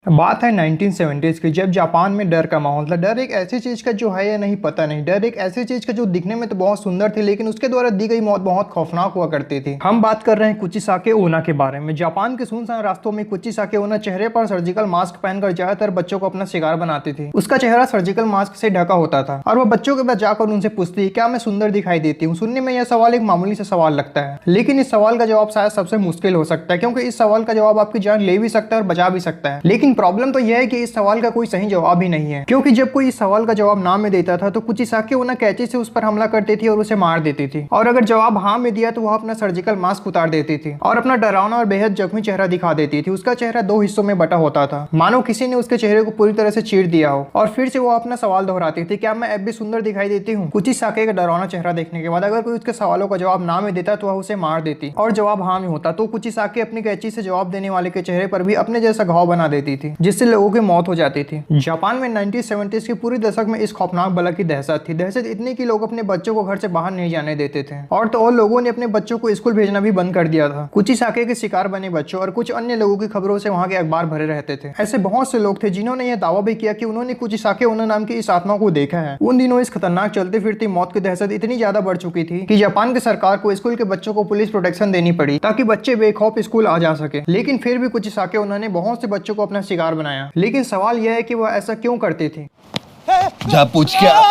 बात है 1970s की, जब जापान में डर का माहौल था। डर एक ऐसी चीज का जो है या नहीं पता नहीं, डर एक ऐसी चीज का जो दिखने में तो बहुत सुंदर थी लेकिन उसके द्वारा दी गई मौत बहुत खौफनाक हुआ करती थी। हम बात कर रहे हैं कुचिसाके ओना के बारे में। जापान के सुनसान रास्तों में कुचिसाके ओना चेहरे पर सर्जिकल मास्क पहनकर ज्यादातर बच्चों को अपना शिकार बनाती थी। उसका चेहरा सर्जिकल मास्क से ढका होता था और वह बच्चों के पास जाकर उनसे पूछती, क्या मैं सुंदर दिखाई देती हूँ? सुनने में यह सवाल एक मामूली सा सवाल लगता है, लेकिन इस सवाल का जवाब शायद सबसे मुश्किल हो सकता है, क्योंकि इस सवाल का जवाब आपकी जान ले भी सकता है और बचा भी सकता है। लेकिन प्रॉब्लम तो यह है कि इस सवाल का कोई सही जवाब ही नहीं है, क्योंकि जब कोई इस सवाल का जवाब ना में देता था तो कुचिसाके ओना कैंची से उस पर हमला करती थी और उसे मार देती थी। और अगर जवाब हाँ में दिया तो वह अपना सर्जिकल मास्क उतार देती थी और अपना डरावना और बेहद जख्मी चेहरा दिखा देती थी। उसका चेहरा दो हिस्सों में बटा होता था, मानो किसी ने उसके चेहरे को पूरी तरह से चीर दिया हो। और फिर से वो अपना सवाल दोहराती थी, क्या मैं अब भी सुंदर दिखाई देती हूँ? कुचिसाके का डरावना चेहरा देखने के बाद अगर कोई उसके सवालों का जवाब ना में देता तो वह उसे मार देती, और जवाब हाँ में होता तो कुचिसाके अपनी कैंची से जवाब देने वाले के चेहरे पर भी अपने जैसा घाव बना देती थी, जिससे लोगों की मौत हो जाती थी। जापान में 1970s के पूरी दशक में इस खौफनाक बला की दहशत थी। दहशत इतनी कि लोग अपने बच्चों को घर से बाहर नहीं जाने देते थे, और तो और लोगों ने अपने बच्चों को स्कूल भेजना भी बंद कर दिया था। कुचिसाके के शिकार बने बच्चों और कुछ अन्य लोगों की खबरों से वहां के अखबार भरे रहते थे। ऐसे बहुत से लोग थे जिन्होंने यह दावा भी किया कि उन्होंने कुचिसाके ओना नाम की इस आत्मा को देखा है। उन दिनों इस खतरनाक चलती फिरती मौत की दहशत इतनी ज्यादा बढ़ चुकी थी कि जापान की सरकार को स्कूल के बच्चों को पुलिस प्रोटेक्शन देनी पड़ी ताकि बच्चे बेखौफ स्कूल आ जा सके। लेकिन फिर भी कुचिसाके ओना ने बहुत से बच्चों को अपना शिकार बनाया। लेकिन सवाल यह है कि वह ऐसा क्यों करती थी? जा पूछ क्या।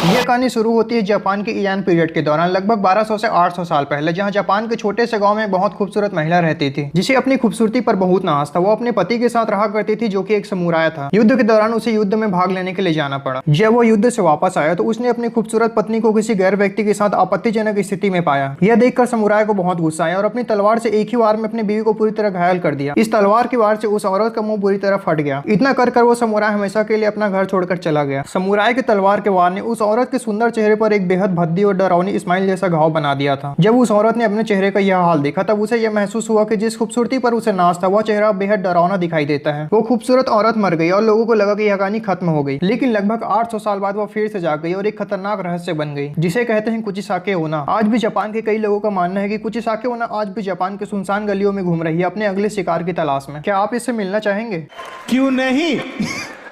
यह कहानी शुरू होती है जापान के इयान पीरियड के दौरान, लगभग 1200 से 800 साल पहले, जहां जापान के छोटे से गांव में बहुत खूबसूरत महिला रहती थी जिसे अपनी खूबसूरती पर बहुत नाज था। वो अपने पति के साथ रहा करती थी जो कि एक समुराय था। युद्ध के दौरान उसे युद्ध में भाग लेने के लिए जाना पड़ा। जब वो युद्ध से वापस आया तो उसने अपनी खूबसूरत पत्नी को किसी गैर व्यक्ति के साथ आपत्तिजनक स्थिति में पाया। यह देखकर समुराय को बहुत गुस्सा आया और अपनी तलवार से एक ही वार में अपनी बीवी को पूरी तरह घायल कर दिया। इस तलवार की वार से उस औरत का मुंह पूरी तरह फट गया। इतना कर वो समुराय हमेशा के लिए अपना घर छोड़कर चला गया। समुराय के तलवार के वार ने उस औरत के सुंदर चेहरे पर एक बेहद भद्दी और डरावनी स्माइल जैसा घाव बना दिया था। जब उस औरत ने अपने चेहरे का यह हाल देखा तब उसे यह महसूस हुआ कि जिस खूबसूरती पर उसे नाज था वह चेहरा बेहद डरावना दिखाई देता है। वो खूबसूरत औरत मर गई और लोगों को लगा कि यह कहानी खत्म हो गई। लेकिन लगभग 800 साल बाद वह फिर से जाग गई और एक खतरनाक रहस्य बन गई जिसे कहते हैं कुचिसाके ओना। आज भी जापान के कई लोगों का मानना है कि कुचिसाके ओना आज भी जापान के सुनसान गलियों में घूम रही है अपने अगले शिकार की तलाश में। क्या आप इससे मिलना चाहेंगे? क्यों नहीं।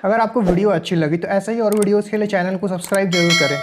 अगर आपको वीडियो अच्छी लगी तो ऐसे ही और वीडियोस के लिए चैनल को सब्सक्राइब जरूर करें।